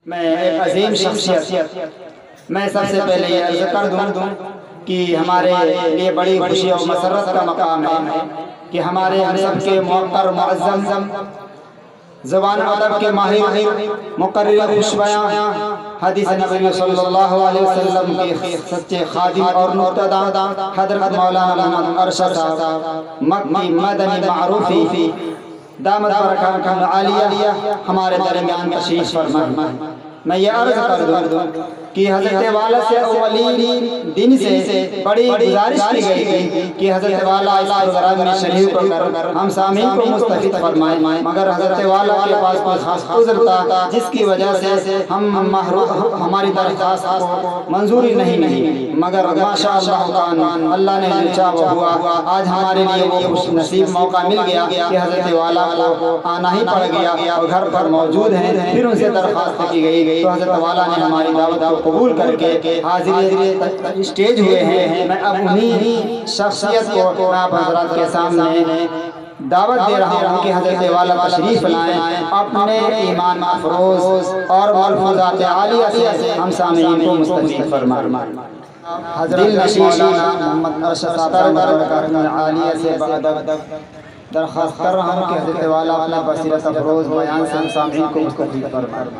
میں ایک عظیم شخصیت میں سب سے پہلے یہ عرض کر دوں کہ ہمارے لیے بڑی خوشی اور مسرت کا مقام ہے کہ ہمارے ہم سب کے موقر معظم زبان ادب کے ماہر مقرر خوش بیان حدیث نبوی صلی اللہ علیہ وسلم کے سچے خادم اور مقتدا حضرت مولانا محمد ارشد صاحب مکی مدنی معروفی دامت برکاتہم العالیہ ہمارے درمیان تشریف فرما۔ میں یہ عرض کر دوں کہ حضرت والا سے اولین دن سے بڑی گزارش کی گئی تھی کہ حضرت والا اس پروگرام میں شریک ہو کر ہم سامعین کو مستفید فرمائیں، مگر حضرت والا کے پاس کوئی خاص عذر تھا جس کی وجہ سے ہماری درخواست کو منظوری نہیں ملی، مگر ماشاءاللہ اللہ نے جو چاہا ہوا۔ آج ہمارے لیے وہ خوش نصیب موقع مل گیا کہ حضرت والا کو آنا ہی پڑ گیا اور گھر پر موجود ہیں۔ پھر ان سے درخواست کی گئی تو حضرت والا نے ہماری دعوت کو قبول کر کے حاضر اسٹیج ہوئے ہیں۔ میں اب انہی شخصیت کو آپ حضرات کے سامنے دعوت دے رہا ہوں کہ حضرت والا تشریف لائیں، اپنے ایمان افروز اور ملفوظات عالیہ سے ہم سامعین کو مستفید فرمائیں۔ حضرت مولانا محمد ارشد صاحب عالیہ سے بادب درخواست کر رہا ہوں کہ حضرت والا اپنا بصیرت افروز بیان سے ہم سامعین کو مستفید فرمائیں۔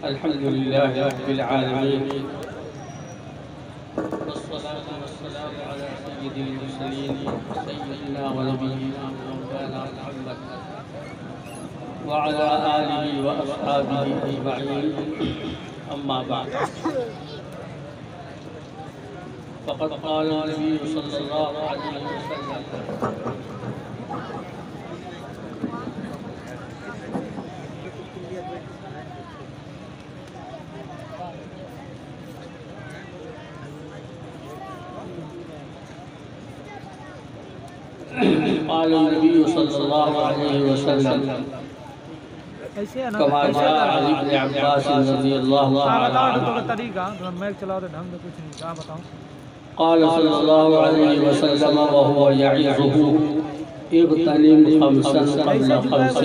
الحمدللہ رب العالمین والصلاة والسلام على سید المرسلین سیدنا و نبینا مولانا محمد وعلى آلہ و اصحابہ اجمعین، اما بعد فقد قال النبی صلی اللہ علیہ وسلم قال النبي صلى الله عليه وسلم كما جاء عن ابن عباس رضي الله تعالى عنه قال صلى الله عليه وسلم وهو يعظه اغتنم خمسا قبل خمس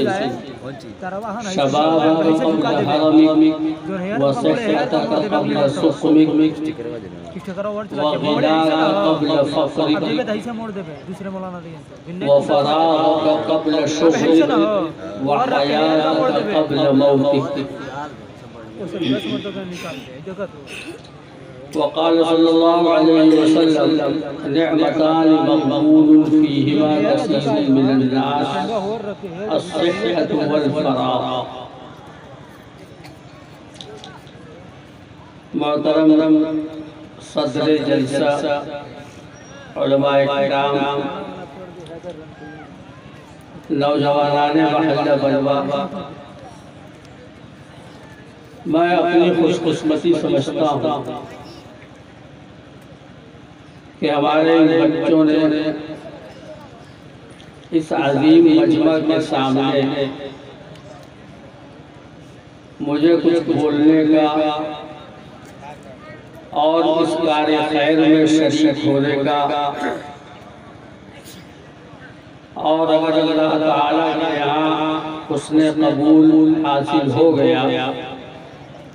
شبابك قبل هرمك وصحتك قبل سقمك وغناك قبل فقرك وفراغك قبل شغلك وحياتك قبل موتك۔ وقال صلى الله عليه وسلم نعمتان مغبون فيهما كثير من الناس الصحة والفراغ۔ محترم صدر جلسہ، علماء کرام، نوجوانان محلہ بلوا، میں اپنی خوش قسمتی سمجھتا ہوں کہ ہمارے بچوں نے اس عظیم مجمع کے سامنے مجھے کچھ بولنے کا اور اس کار خیر میں شریک ہونے کا، اور اگر اللہ تعالیٰ کے یہاں حسن قبول حاصل ہو گیا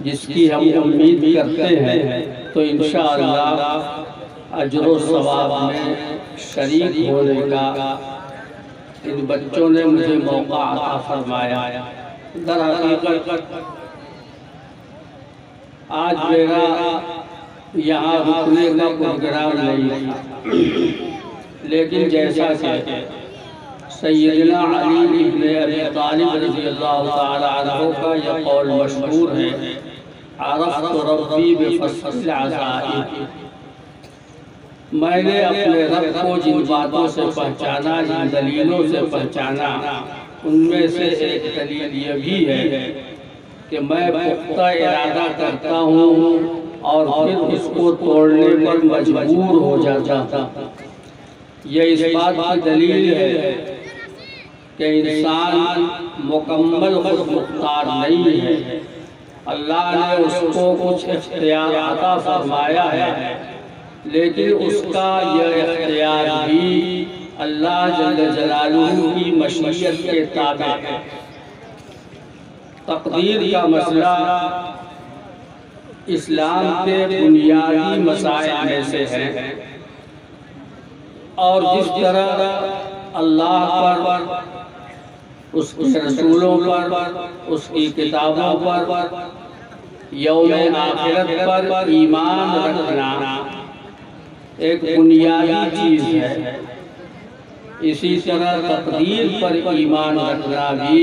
جس کی ہم امید کرتے ہیں، تو انشاءاللہ اجر و ثواب میں شریک ہونے کا ان بچوں نے مجھے موقع عطا فرمایا۔ در حقیقت آج میرا یہاں رکنے کا پروگرام نہیں تھا، لیکن جیسا کہ سیدنا علی ابن ابی طالب رضی اللہ تعالی عنہ کا یہ قول مشہور ہے، عرفت ربی بفصل العزائم، میں نے اپنے رب کو جن باتوں سے پہچانا، جن دلیلوں سے پہچانا، ان میں سے ایک دلیل یہ بھی ہے کہ میں پختہ ارادہ کرتا ہوں اور پھر اس کو توڑنے پر مجبور ہو جاتا تھا۔ یہ اس بات کی دلیل ہے کہ انسان مکمل خود مختار نہیں ہے، اللہ نے اس کو کچھ اختیار عطا فرمایا ہے، لیکن اس کا یہ اختیار بھی اللہ جل جلالہ کی مشیت کے تابع ہے۔ تقدیر کا مسئلہ اسلام کے بنیادی مسائل میں سے ہے، اور جس طرح اللہ پر، اس کے رسولوں پر، اس کی کتابوں پر، یوم آخرت پر ایمان رکھنا ایک بنیادی چیز ہے، اسی طرح تقدیر پر ایمان رکھنا بھی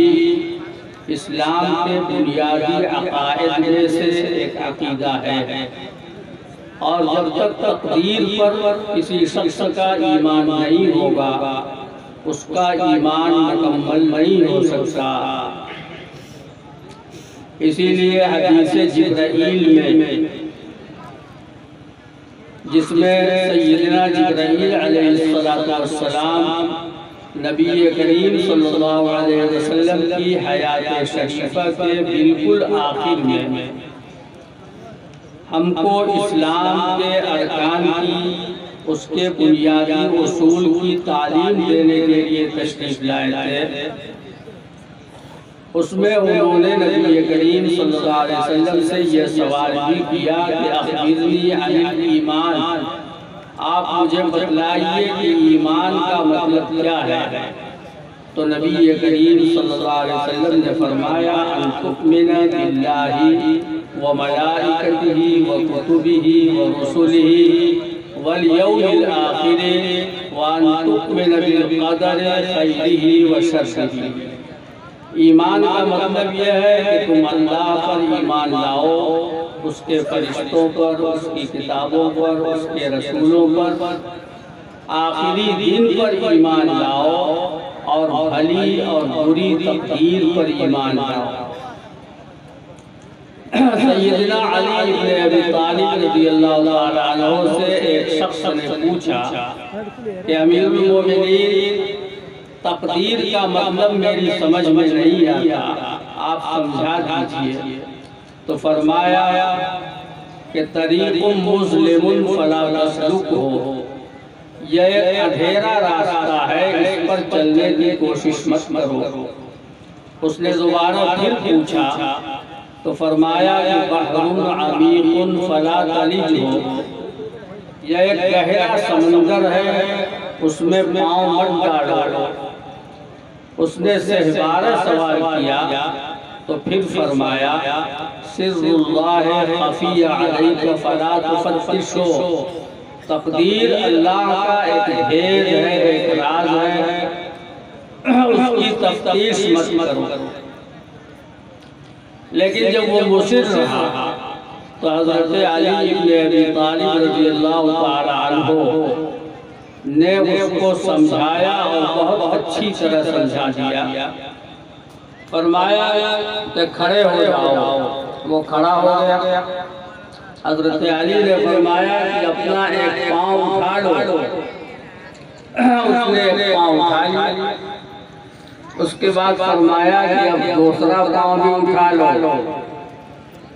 اسلام کے بنیادی عقائد میں سے ایک عقیدہ ہے۔ اور جب تک تقدیر پر کسی شخص کا ایمان نہیں ہوگا، اس کا ایمان مکمل نہیں ہو سکتا۔ اسی لیے حدیث جبرائیل میں، جس میں سیدنا جبرائیل علیہ السلام نبی کریم صلی اللہ علیہ وسلم کی حیات شریفہ کے بالکل آخر میں ہم کو اسلام کے ارکان کی، اس کے بنیادی اصول کی تعلیم دینے کے لیے تشریف لائے تھے، اس میں انہوں نے نبی کریم صلی اللہ علیہ وسلم سے یہ سوال بھی کیا کہ اخبرنی عن الایمان، آپ مجھے بتلائیے کہ ایمان کا مطلب کیا ہے؟ تو نبی کریم صلی اللہ علیہ وسلم نے فرمایا ان تؤمن باللہ وملائکتہ وکتبہ ورسلہ والیوم الآخر وان تؤمن بالقدر خیرہ وشرہ۔ ایمان کا مطلب یہ ہے کہ تم اللہ پر ایمان لاؤ، اس کے فرشتوں پر، اس کی کتابوں پر، اس کے رسولوں پر، آخری دن پر ایمان لاؤ، اور بھلی اور بری تقدیر پر ایمان لاؤ۔ سیدنا علی بن ابی طالب رضی اللہ تعالیٰ عنہ سے ایک شخص نے پوچھا کہ امیر المومنین، تقدیر کا مطلب میری سمجھ میں نہیں آتا، آپ سمجھا دیجئے۔ تو فرمایا کہ طریق مظلم فلا تسلکہ، یہ ایک اندھیرا راستہ ہے، اس پر چلنے کی کوشش مت کرو۔ اس نے دوبارہ پھر پوچھا تو فرمایا کہ بحر عمیق فلا تلجہ، یہ ایک گہرا سمندر ہے، اس میں پاؤں مت ڈالو۔ اس نے سہبارہ سوال کیا تو پھر فرمایا سر اللہ خفی علیک فلا تفتشو، تقدیر اللہ کا ایک بھید ہے، ایک راز ہے، اس کی تفتیش مت کرو۔ لیکن جب وہ مصر رہا تو حضرت علی بن ابی طالب رضی اللہ تعالیٰ عنہ نے اس کو سمجھایا اور بہت اچھی طرح سمجھا دیا۔ فرمایا کہ کھڑے ہو جاؤ، وہ کھڑا ہو گیا۔ حضرت علی نے فرمایا کہ اپنا ایک پاؤں اٹھا لو، اس نے ایک پاؤں اٹھا لیا۔ اس کے بعد فرمایا کہ اب دوسرا پاؤں بھی اٹھا لو۔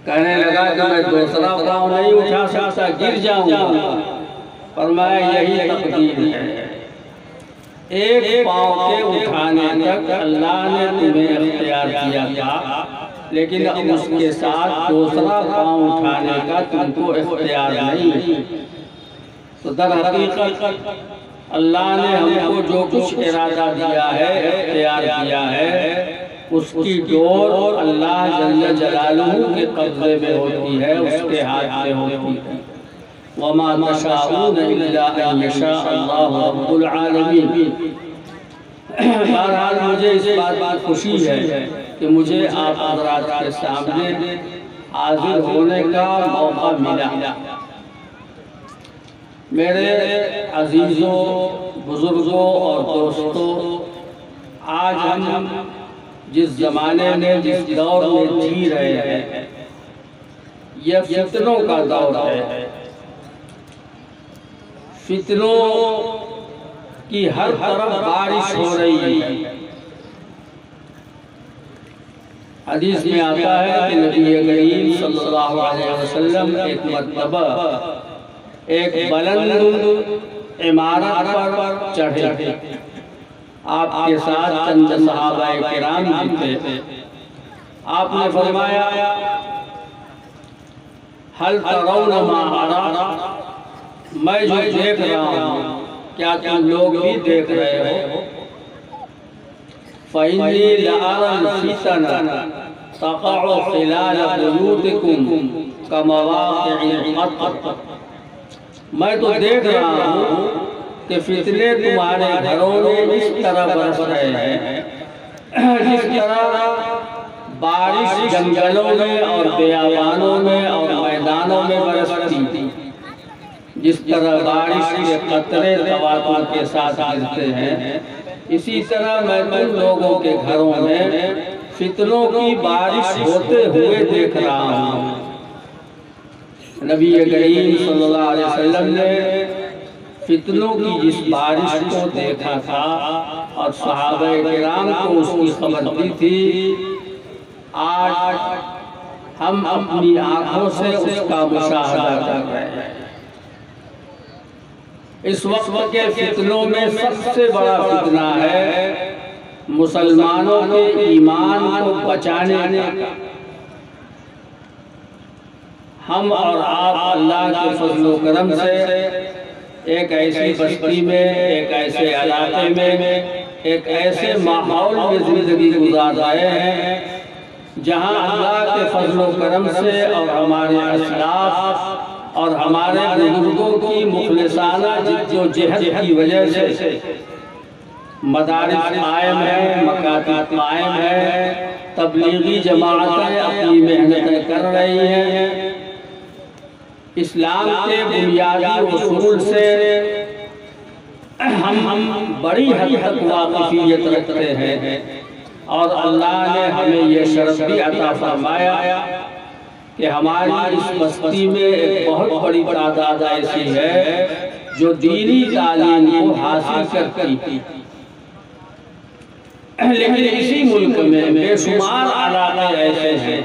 کہنے لگا کہ میں دوسرا پاؤں نہیں اٹھا سکتا، گر جاؤں گا۔ فرمایا یہی تقدیر ہے، ایک پاؤں کے اٹھانے تک اللہ نے تمہیں اختیار دیا تھا، لیکن اب اس کے ساتھ دوسرا پاؤں اٹھانے کا تم کو اختیار نہیں۔ تو در حقیقت اللہ نے ہم کو جو کچھ ارادہ دیا ہے، اختیار دیا ہے، اس کی ڈور اللہ جل جلالہ کے قبضے میں ہوتی ہے، اس کے ہاتھ میں ہوتی ہے۔ وَمَا تَشَاءُونَ إِلَّا أَن يَشَاءَ اللَّهُ رَبُّ الْعَالَمِينَ۔ بہرحال مجھے اس بات کی خوشی ہے کہ مجھے آپ حضرات کے سامنے حاضر ہونے کا موقع ملا۔ میرے عزیزوں، بزرگوں اور دوستوں، آج ہم جس زمانے میں، جس دور میں جی رہے ہیں، یہ فتنوں کا دور ہے۔ فتنوں کی ہر طرف بارش ہو رہی ہے۔ حدیث میں آتا ہے کہ نبی کریم صلی اللہ علیہ وسلم ایک مرتبہ ایک بلند عمارت پر چڑھے، آپ کے ساتھ چند صحابہ کرام بھی تھے۔ آپ نے فرمایا حل ترون ما ارى، میں جو دیکھ رہا ہوں کیا تم لوگ بھی دیکھ رہے ہو؟ فإني لأرى الفتن تقع خلال بيوتكم كمواقع القطر، میں تو دیکھ رہا ہوں کہ فتنے تمہارے گھروں میں اس طرح برس رہے ہیں جس طرح بارش جنگلوں میں اور بیابانوں میں اور میدانوں میں برستی، جس طرح بارش کے قطرے تواتر کے ساتھ گرتے ہیں، اسی طرح میں تم لوگوں کے گھروں میں فتنوں کی بارش ہوتے ہوئے دیکھ رہا ہوں۔ نبی کریم صلی اللہ علیہ وسلم نے فتنوں کی جس بارش کو دیکھا تھا اور صحابہ کرام کو اس کی خبر دی تھی، آج ہم اپنی آنکھوں سے اس کا مشاہدہ کر رہے ہیں۔ اس وقت کے فتنوں میں سب سے بڑا فتنہ ہے مسلمانوں کے ایمان کو بچانے کا۔ ہم اور آپ اللہ کے فضل و کرم سے ایک ایسی بستی میں، ایک ایسے علاقے میں، ایک ایسے ماحول میں زندگی گزار رہے ہیں جہاں اللہ کے فضل و کرم سے اور ہمارے اسلاف اور ہمارے بزرگوں کی مخلصانہ جد و جہد کی وجہ سے مدارس قائم ہیں، مکاتب قائم ہیں، تبلیغی جماعتیں اپنی محنتیں کر رہی ہیں۔ اسلام کے بنیادی اصول سے ہم بڑی حد تک واقفیت رکھتے ہیں، اور اللہ نے ہمیں یہ شرف بھی عطا فرمایا کہ ہماری اس بستی میں ایک بہت بڑی تعداد ایسی ہے جو دینی تعلیم کو حاصل کرتی تھی۔ لیکن اسی ملک میں بے شمار علاقے ایسے ہیں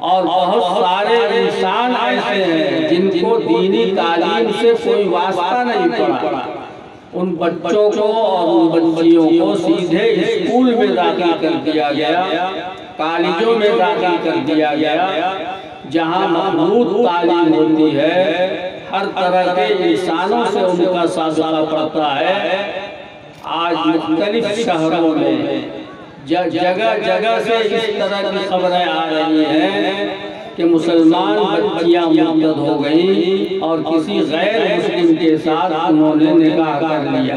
اور بہت سارے انسان ایسے ہیں جن کو دینی تعلیم سے کوئی واسطہ نہیں پڑا۔ ان بچوں کو اور ان بچیوں کو سیدھے اسکول میں داخل کر دیا گیا، کالجوں میں داخل کر دیا گیا، جہاں محدود تعلیم ہوتی ہے، ہر طرح کے انسانوں سے ان کا سابقہ پڑتا ہے۔ آج مختلف شہروں میں جگہ جگہ سے اس طرح کی خبریں آ رہی ہیں کہ مسلمان بچیاں مرتد ہو گئیں اور کسی غیر مسلم کے ساتھ انہوں نے نکاح کر لیا۔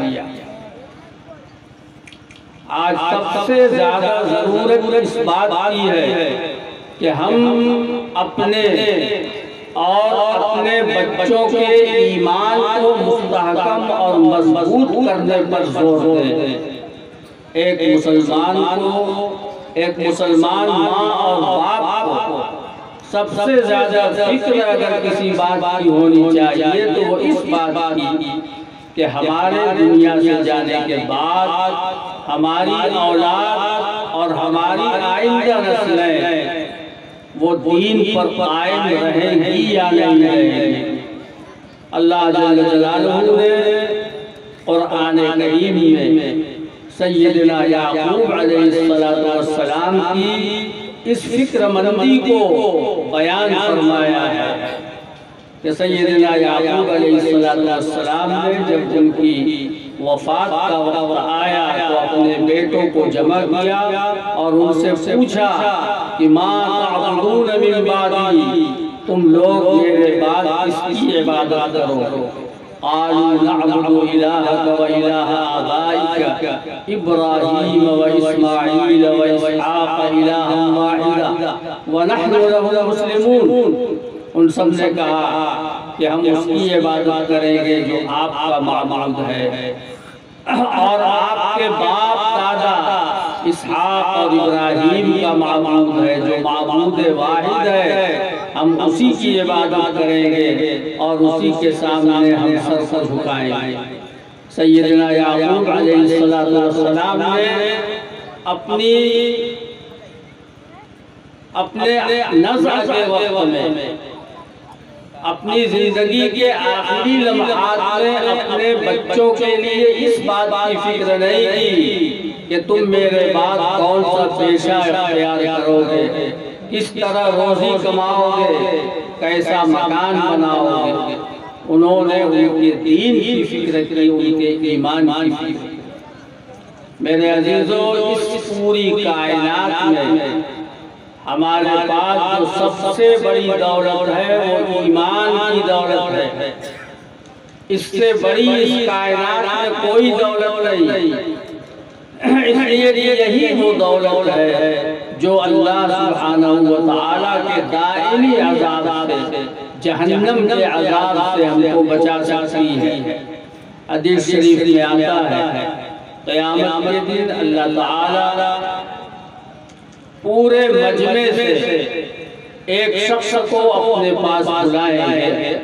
آج سب سے زیادہ ضرورت اس بات کی ہے کہ ہم اپنے اور اپنے بچوں کے ایمان کو مستحکم اور مضبوط کرنے پر زور دیں۔ ایک مسلمان ماں اور باپ کو سب سے زیادہ فکر اگر کسی بات کی ہونی چاہیے تو وہ اس بات کی کہ ہمارے دنیا سے جانے کے بعد ہماری اولاد اور ہماری آئندہ نسلیں وہ دین پر قائم رہیں گی یا نہیں رہیں گی۔ اللہ جل جلالہ نے قرآن کریم میں سیدنا یعقوب علیہ السلام کی اس فکر مندی کو بیان فرمایا ہے کہ سیدنا یعقوب علیہ السلام نے جب ان کی وفات کا وقت آیا تو اپنے بیٹوں کو جمع کیا اور ان سے پوچھا کہ ما تعبدون من بعدی، تم لوگ میرے بعد کس کی عبادت کرو؟ قالوا نعبد إلهك وإله آبائك إبراهيم وإسماعيل وإسحاق إلها واحدا ونحن له مسلمون۔ ان سب نے کہا کہ ہم اس کی عبادت کریں گے جو آپ کا معبود ہے، اور آپ کے باپ دادا اسحاق اور ابراہیم کا معبود ہے جو معبود واحد ہے، ہم اسی کی عبادت کریں گے اور اسی کے سامنے ہم سر کو جھکائیں گے۔ سیدنا یعقوب علیہ السلام نے اپنے نزع کے وقت میں اپنی زندگی کے آخری لمحات میں اپنے بچوں کے لیے اس بات کی فکر نہیں کی کہ تم میرے بعد کون سا پیشہ اختیار کرو گے، کس طرح روزی کماؤ گے، کیسا مکان بناؤ گے۔ انہوں نے ان کے دین کی فکر کی، ان کے ایمان کی فکر کی۔ میرے عزیزو، اس پوری کائنات میں ہمارے پاس جو سب سے بڑی دولت ہے وہ ایمان کی دولت ہے۔ اس سے بڑی اس کائنات میں کوئی دولت نہیں، اس لیے یہی وہ دولت ہے جو اللہ سبحانہ وتعالیٰ کے دائمی عذاب سے، جہنم کے عذاب سے ہم کو بچا سکتی ہے۔ حدیث شریف میں آتا ہے قیامت کے دن اللہ تعالیٰ پورے مجمع سے ایک شخص کو اپنے پاس بلائیں گے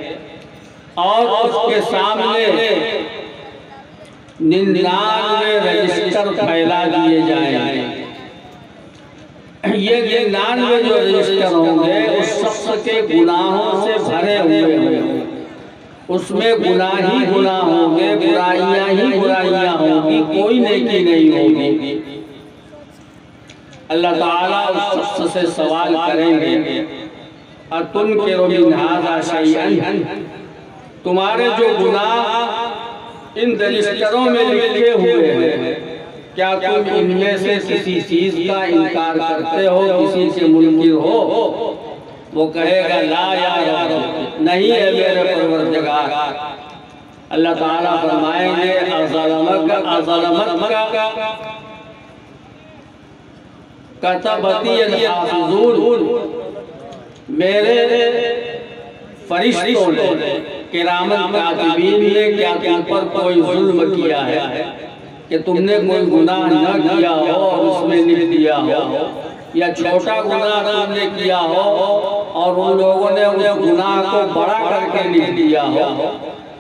اور اس کے سامنے 99 رجسٹر پھیلا دیے جائیں گے۔ یہ 99 جو رجسٹر ہوں گے اس شخص کے گناہوں سے بھرے ہوئے ہوں گے، اس میں گناہ ہی گناہ ہوں گے، برائیاں ہی برائیاں ہوں گی، کوئی نیکی نہیں ہوگی۔ اللہ تعالیٰ اس شخص سے سوال کریں گے اَتُنْكِرُ مِنْ هَذَا شَيْئًا، تمہارے جو گناہ ان رجسٹروں میں لکھے ہوئے ہیں کیا تم ان میں سے کسی چیز کا انکار کرتے ہو، کسی سے منکر ہو؟ وہ کہے گا لا یا رب، نہیں ہے میرے پروردگار۔ اللہ تعالیٰ فرمائیں گے اَظَلَمَتْكَ کتبتی الحافظون، میرے فرشتوں نے، کرامن کاتبین نے کیا تم پر کوئی ظلم کیا ہے کہ تم نے کوئی گناہ نہ کیا ہو اور اس میں لکھ دیا ہو، یا چھوٹا گناہ تم نے کیا ہو اور ان لوگوں نے اس گناہ کو بڑا کر کے لکھ دیا ہو؟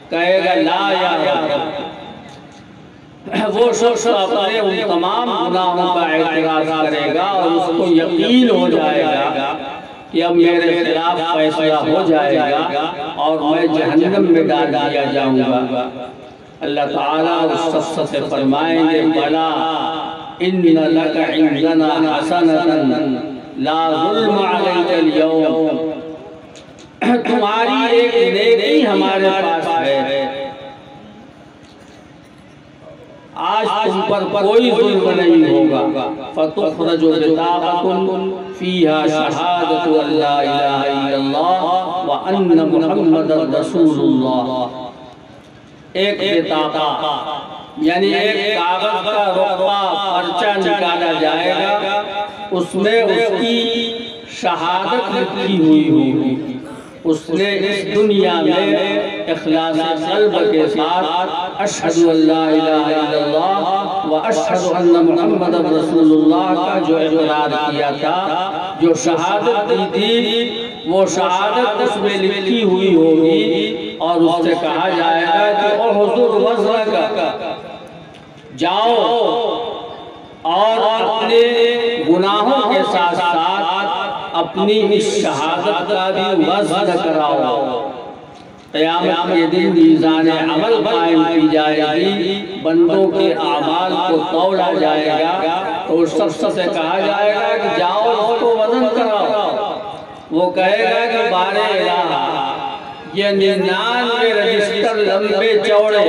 کہے گا لا یا رب۔ وہ شخص اپنے ان تمام گناہوں کا اعتراف کرے گا اور اس کو یقین ہو جائے گا کہ اب میرے خلاف فیصلہ ہو جائے گا اور میں جہنم میں ڈال دیا جاؤں گا۔ اللہ تعالیٰ اس شخص سے فرمائیں گے بلا ان لک عندنا حسنۃ لا ظلم علیک اليوم، تمہاری ایک نیکی ہمارے پاس ہے، آج تم پر کوئی ظلم نہیں ہوگا۔ فتخرج بطاقۃ فیہا شہادۃ ان لا الہ الا اللہ وان محمد رسول اللہ، ایک بطاقہ یعنی ایک کاغذ کا رقبہ پرچہ نکالا جائے گا، اس میں اس کی شہادت لکھی ہوئی ہوگی، اس نے اس دنیا میں اخلاص قلب کے ساتھ اشہد ان لا الہ الا اللہ و اشہد ان محمد رسول اللہ کا جو اقرار کیا تھا، جو شہادت دی تھی، وہ شہادت اس میں لکھی ہوئی ہوگی اور اس سے کہا جائے گا کہ احضر وزرک، جاؤ اور اپنے گناہوں کے ساتھ ساتھ اپنی اس شہادت کا بھی وزن کراؤ۔ قیامت کے دن میزان عمل قائم کی جائے گی، بندوں کے اعمال کو تولا جائے گا، تو اس شخص سے کہا جائے گا کہ جاؤ اس کو وزن کراؤ۔ وہ کہے گا کہ بار الہ، یہ 99 رجسٹر لمبے چوڑے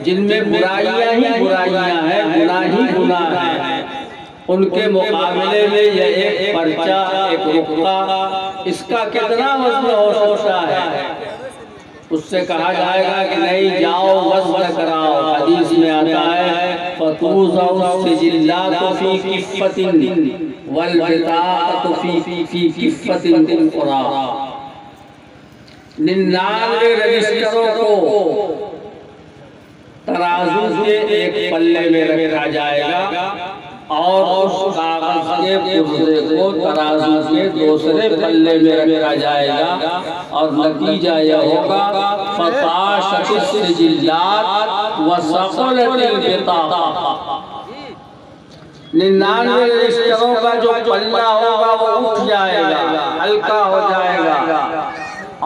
جن میں برائیاں ہی برائیاں ہیں، گناہ ہی گناہ ہیں، ان کے مقابلے میں یہ ایک پرچہ، ایک رقبہ، اس کا کتنا وزن ہو سکتا ہے؟ اس سے کہا جائے گا کہ نہیں، جاؤ وزن کراؤ۔ حدیث میں آتا ہے فَتُوزَعُ السِّجِلَّاتُ فِي كِفَّةٍ وَالْبِطَاقَةُ فِي كِفَّةٍ أُخْرَى، 99 رجسٹروں کو ترازو کے ایک پلے میں رکھا جائے گا اور اس کاغذ کے پرزے کو ترازو کے دوسرے پلے میں رکھا جائے گا، اور نتیجہ یہ ہوگا فَطَاشَتِ السِّجِلَّاتُ وَثَقُلَتِ الْبِطَاقَةُ، 99 رجسٹروں کا جو پلہ ہوگا وہ اٹھ جائے گا، ہلکا ہو جائے گا،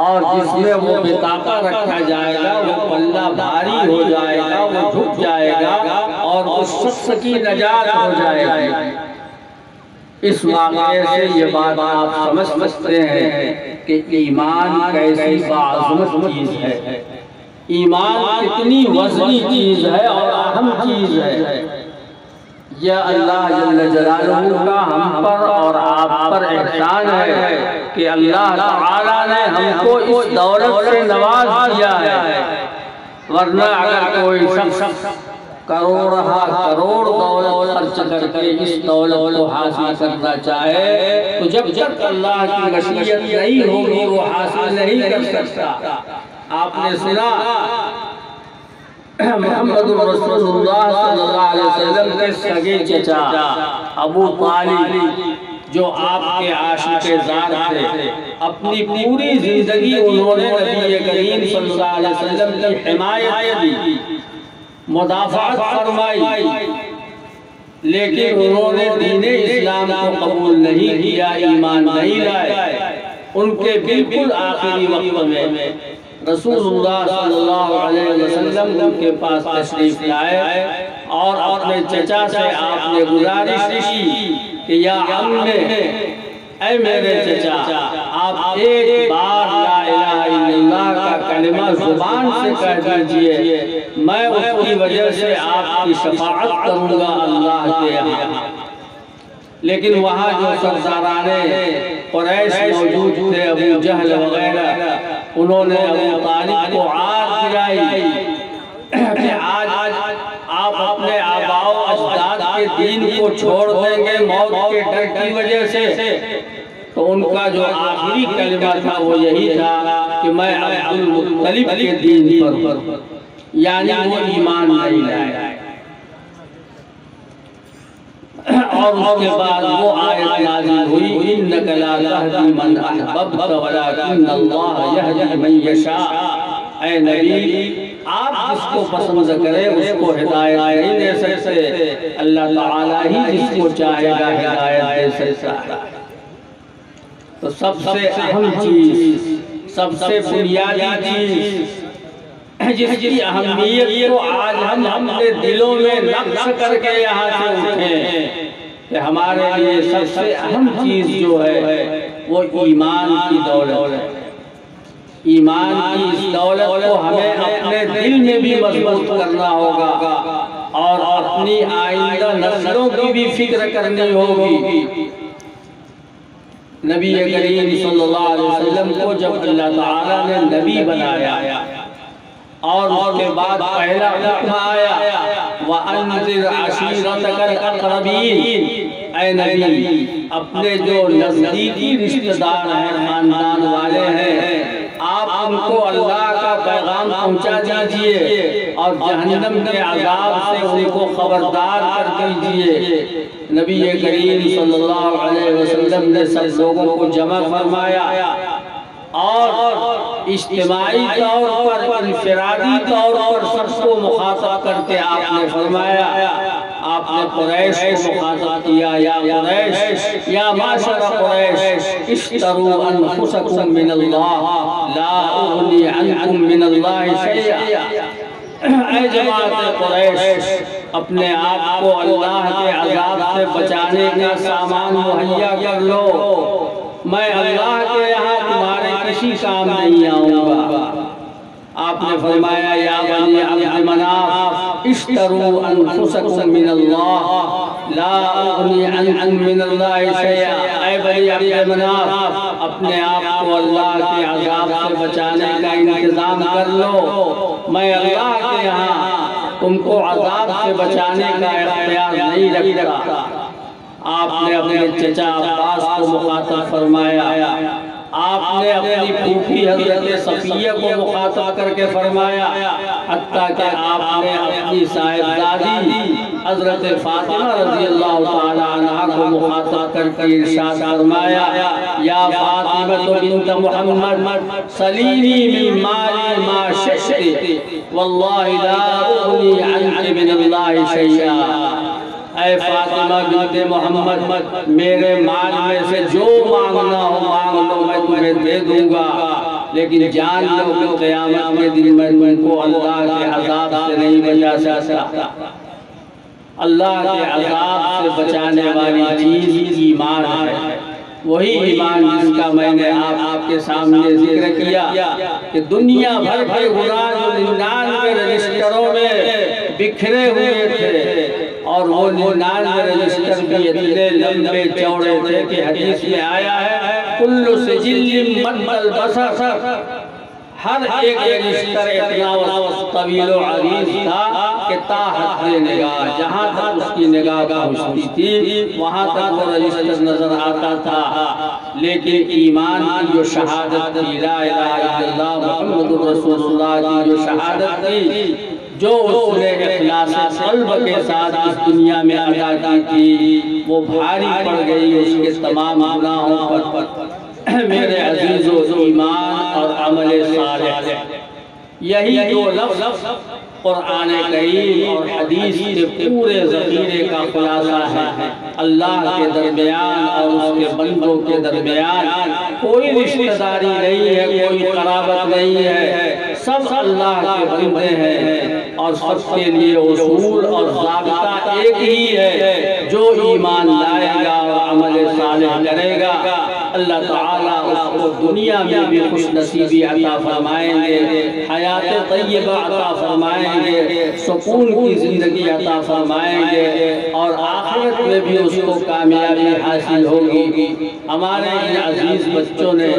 اور جس میں وہ بطاقہ رکھا جائے گا وہ پلہ بھاری ہو جائے گا، وہ جھک جائے گا اور اس شخص کی نجات ہو جائے گی۔ اس واقعے سے یہ بات آپ سمجھ سکتے ہیں کہ ایمان کیسی باعظمت چیز ہے، ایمان کتنی وزنی چیز ہے اور اہم چیز ہے۔ یہ اللہ جل جلالہ کا ہم پر اور آپ پر احسان ہے کہ اللہ تعالیٰ نے ہم کو اس دولت سے نواز دیا ہے، ورنہ اگر کوئی شخص کروڑ دولت خرچ کر کے اس دولت کو حاصل کرنا چاہے تو جب تک اللہ کی مشیت نہیں ہوگی وہ حاصل نہیں کر سکتا۔ آپ نے سنا محمد رسول اللہ صلی اللہ علیہ وسلم کے سگے چچا ابو طالب جو آپ کے عاشق زار تھے، اپنی پوری زندگی انہوں نے نبی کریم صلی اللہ علیہ وسلم کی حمایت کی، مدافعت فرمائی، لیکن انہوں نے دین اسلام کو قبول نہیں کیا، ایمان نہیں لائے۔ ان کے بالکل آخری وقت میں رسول اللہ صلی اللہ علیہ وسلم ان کے پاس تشریف لائے اور اپنے چچا سے آپ نے گزارش کی کہ یا عمّ، اے میرے چچا، آپ ایک بار لا الہ الا اللہ کا کلمہ زبان سے کہہ دیجئے، میں اس کی وجہ سے آپ کی شفاعت کروں گا اللہ کے یہاں۔ لیکن وہاں جو سرداران قریش موجود تھے، ابو جہل وغیرہ، انہوں نے ابو طالب کو عاد دلائی کہ آج آپ اپنے آباء و اجداد کے دین کو چھوڑ دیں گے موت کے ڈر کی وجہ سے۔ تو ان کا جو آخری کلمہ تھا وہ یہی تھا کہ میں عبد المطلب کے دین پر، یعنی وہ ایمان نہیں لائے۔ اور اس کے بعد وہ آیت نازل ہوئی، انک لا تہدی من احببت ولکن اللہ یہدی من یشاء۔ اے نبی، آپ جس کو پسند کریں اس کو ہدایت نہیں دے سکتے، اللہ تعالیٰ ہی جس کو چاہے گا ہدایت دے سکتا ہے۔ تو سب سے اہم چیز، سب سے بنیادی چیز جس کی اہمیت کو آج ہم اپنے دلوں میں نقش کر کے یہاں سے اٹھیں کہ ہمارے لیے سب سے اہم چیز جو ہے وہ ایمان کی دولت ہے۔ ایمان کی اس دولت کو ہمیں اپنے دل میں بھی مضبوط کرنا ہوگا اور اپنی آئندہ نسلوں کی بھی فکر کرنی ہوگی۔ نبی کریم صلی اللہ علیہ وسلم کو جب اللہ تعالیٰ نے نبی بنایا اور اس کے بعد پہلا حکم آیا وَأَنذِرْ عَشِيرَتَكَ الْأَقْرَبِينَ، اے نبی اپنے جو نزدیکی رشتہ دار ہیں، خاندان والے ہیں، آپ ان کو اللہ کا پیغام پہنچا دیجئے اور جہنم کے عذاب سے ان کو خبردار کر دیجئے۔ نبی کریم صلی اللہ علیہ وسلم نے سب لوگوں کو جمع فرمایا اور اجتماعی طور پر، انفرادی طور پر سب کو مخاطب کرتے آپ نے فرمایا، آپ نے قریش کو مخاطب کیا، یا قریش، یا معاشر قریش، اشتروا انفسکم من اللہ لا اغنی عنکم من اللہ شیئا۔ اے جماعت قریش، اپنے آپ کو اللہ کے عذاب سے بچانے کا سامان مہیا کر لو، میں اللہ کے یہاں تمہارے کسی کام نہیں آؤں گا۔ آپ نے فرمایا یا بنی عبد مناف اشتروا انفسکم من اللہ لا اغنی عنکم من اللہ شیئا۔ اے بنی عبد مناف، اپنے آپ کو اللہ کے عذاب سے بچانے کا انتظام کر لو، میں اللہ کے یہاں تم کو عذاب سے بچانے کا اختیار نہیں رکھتا۔ آپ نے اپنے چچا عباس کو مخاطب فرمایا، آپ نے اپنی پھوپھی حضرت صفیہ کو مخاطب کر کے فرمایا، حتیٰ کہ آپ نے اپنی صاحبزادی حضرت فاطمہ رضی اللہ تعالیٰ عنہ کو مخاطب کر کے ارشاد فرمایا، یا فاطمہ بنت محمد سلینی من مالی ما شئت واللہ لا اغنی عنک من اللہ شیئا۔ اے فاطمہ بنت محمد، میرے مال میں سے جو مانگنا ہو مانگ لو، میں تمہیں دے دوں گا، لیکن جان لو کہ قیامت کے دن میں تم کو اللہ کے عذاب سے نہیں بچا سکتا۔ اللہ کے عذاب سے بچانے والی چیز ایمان ہے، وہی ایمان جس کا میں نے آپ کے سامنے ذکر کیا کہ دنیا بھر کے گناہ جو 99 رجسٹروں میں بکھرے ہوئے تھے، اور وہ 99 رجسٹر بھی اتنے لمبے چوڑے تھے کہ حدیث میں آیا ہے کل سجل مد البصر، ہر ایک رجسٹر اتنا طویل و عریض تھا کہ تا حد نگاہ، جہاں تک اس کی نگاہ پہنچتی تھی وہاں تک وہ رجسٹر نظر آتا تھا۔ لیکن ایمان کی جو شہادت تھی، لا الہ الا اللہ محمد رسول اللہ کی جو شہادت تھی، جو اس نے اخلاص قلب کے ساتھ اس دنیا میں ادا کی تھی، وہ بھاری پڑ گئی اس کے تمام گناہوں پر۔ میرے عزیزو، ایمان اور عمل صالح، یہی دو لفظ قرآن کریم اور حدیث کے پورے ذخیرے کا خلاصہ ہے۔ اللہ کے درمیان اور اس کے بندوں کے درمیان کوئی رشتہ داری نہیں ہے، کوئی قرابت نہیں ہے، سب اللہ کے بندے ہیں، اور سب کے لیے اصول اور ضابطہ ایک ہی ہے، جو ایمان لائے گا اور عمل صالح کرے گا اللہ تعالیٰ اس کو دنیا میں بھی خوش نصیبی عطا فرمائیں گے، حیات طیبہ عطا فرمائیں گے، سکون کی زندگی عطا فرمائیں گے، اور آخرت میں بھی اس کو کامیابی حاصل ہوگی۔ ہمارے ان عزیز بچوں نے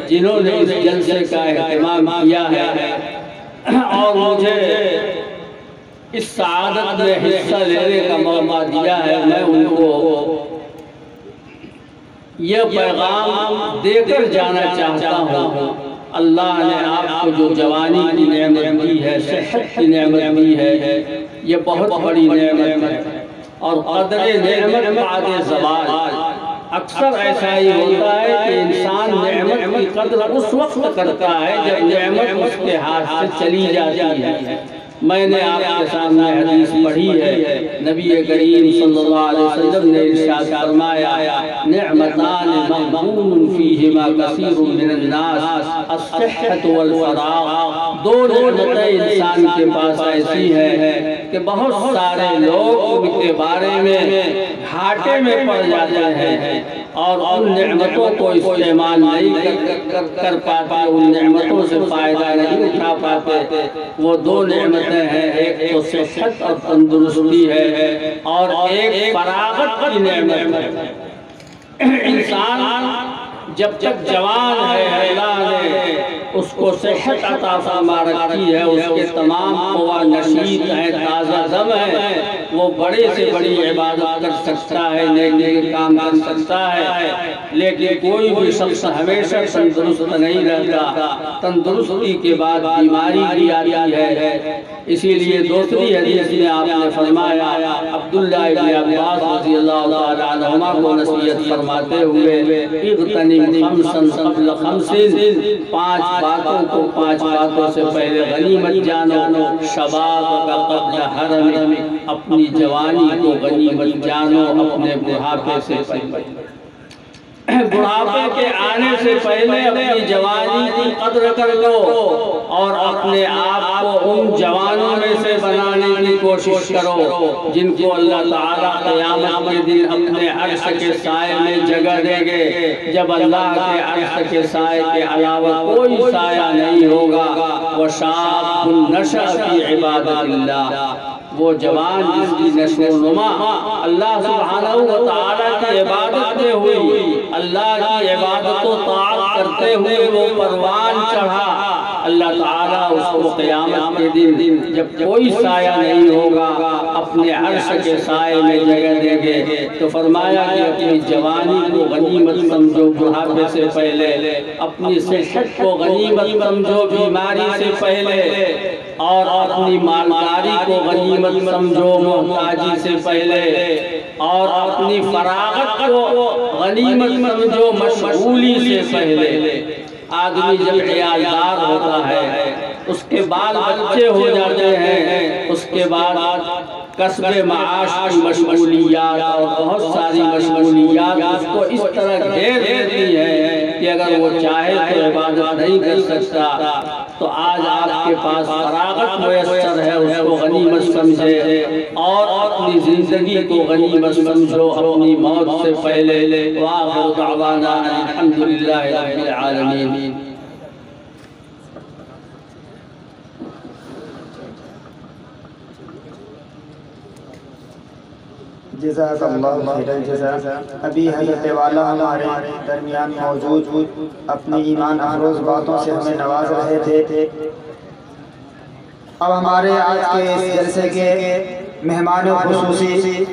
جنہوں نے اس جلسے کا اہتمام کیا ہے اور مجھے اس سعادت میں حصہ لینے کا موقع دیا ہے، میں ان کو یہ پیغام دے کر جانا چاہتا ہوں۔ اللہ نے آپ کو جو جوانی کی نعمت دی ہے، صحت کی نعمت دی ہے، یہ بہت بڑی نعمت ہے، اور قدر نعمت بعد زوال۔ اکثر ایسا ہی ہوتا ہے کہ انسان نعمت کی قدر اس وقت کرتا ہے جب نعمت اس کے ہاتھ سے چلی جاتی ہے۔ میں نے آپ کے سامنے حدیث پڑھی ہے، نبی کریم صلی اللہ علیہ وسلم نے ارشاد فرمایا نعمتان مغبون فیہما کثیر من الناس الصحت والفراغ، دو نعمتیں انسان کے پاس ایسی ہیں کہ بہت سارے لوگ ان کے بارے میں گھاٹے میں پڑ جاتے ہیں اور ان نعمتوں کو استعمال نہیں کر پاتے، ان نعمتوں سے فائدہ نہیں اٹھا پاتے۔ وہ دو نعمتیں ہیں، ایک تو صحت اور تندرستی ہے، اور ایک فراغت کی نعمت ہے۔ انسان جب تک جوان ہے، اللہ نے اس کو صحت عطا فرما رکھی ہے، اس کے تمام قوا نشیط ہیں، تازہ دم ہے، وہ بڑے سے بڑی عبادت کر سکتا ہے، نیکی کے کام کر سکتا ہے۔ لیکن کوئی بھی شخص ہمیشہ تندرست نہیں رہتا، تندرستی کے بعد بیماری بھی آتی ہے۔ اسی لیے دوسری حدیث میں آپ نے فرمایا، عبداللہ ابن عباس رضی اللہ تعالیٰ عنہما کو نصیحت فرماتے ہوئے، اغتنم خمسن قبل خمسن، 5 باتوں کو 5 باتوں سے پہلے غنیمت جانو، شباب کا قبل حرم، اپنی جوانی کو غنیمت جانو اپنے بڑھاپے سے پہلے۔ بڑھاپے کے آنے سے پہلے اپنی جوانی کی قدر کر لو، اور اپنے آپ کو ان جوانوں میں سے بنانے کی کوشش کرو جن کو اللہ تعالیٰ قیامت کے دن اپنے عرش کے سائے میں جگہ دیں گے، جب اللہ کے عرش کے سائے کے علاوہ کوئی سایہ نہیں ہوگا۔ وَشَابٌ نَشَأَ فِي عِبَادَةِ اللَّهِ، وہ جوان جس کی نشو و نما اللہ سبحانہ و تعالیٰ کی عبادت میں ہوئی، اللہ کی عبادت و طاعت کرتے ہوئے وہ پروان چڑھا، اللہ تعالیٰ اس کو قیامت کے دن جب کوئی سایہ نہیں ہوگا اپنے عرش کے سائے میں جگہ دیں گے۔ تو فرمایا کہ اپنی جوانی کو غنیمت سمجھو بڑھاپے سے پہلے، اپنی صحت کو غنیمت سمجھو بیماری سے پہلے، اور اپنی مالداری کو غنیمت سمجھو محتاجی سے پہلے، اور اپنی فراغت کو غنیمت سمجھو مشغولی سے پہلے۔ آدمی جب عیالدار ہوتا ہے، اس کے بعد بچے ہو جاتے ہیں، اس کے بعد کسب معاش کی مشغولیات اور بہت ساری مشغولیات اس کو اس طرح گھیر دیتی ہے کہ کہ اگر وہ چاہے تو عبادت نہیں کر سکتا، تو آج آپ کے پاس فراغت میسر ہے، اس کو غنیمت سمجھے اور اپنی زندگی کو غنیمت سمجھو اپنی موت سے پہلے۔ وآخر دعوانا الحمدللہ رب العالمین۔ جزاک اللہ خیر الجزا۔ ابھی حضرت والا ہمارے درمیان موجود اپنی ایمان افروز باتوں سے ہمیں نواز رہے تھے۔ اب ہمارے آج کے اس جلسے کے مہمان خصوصی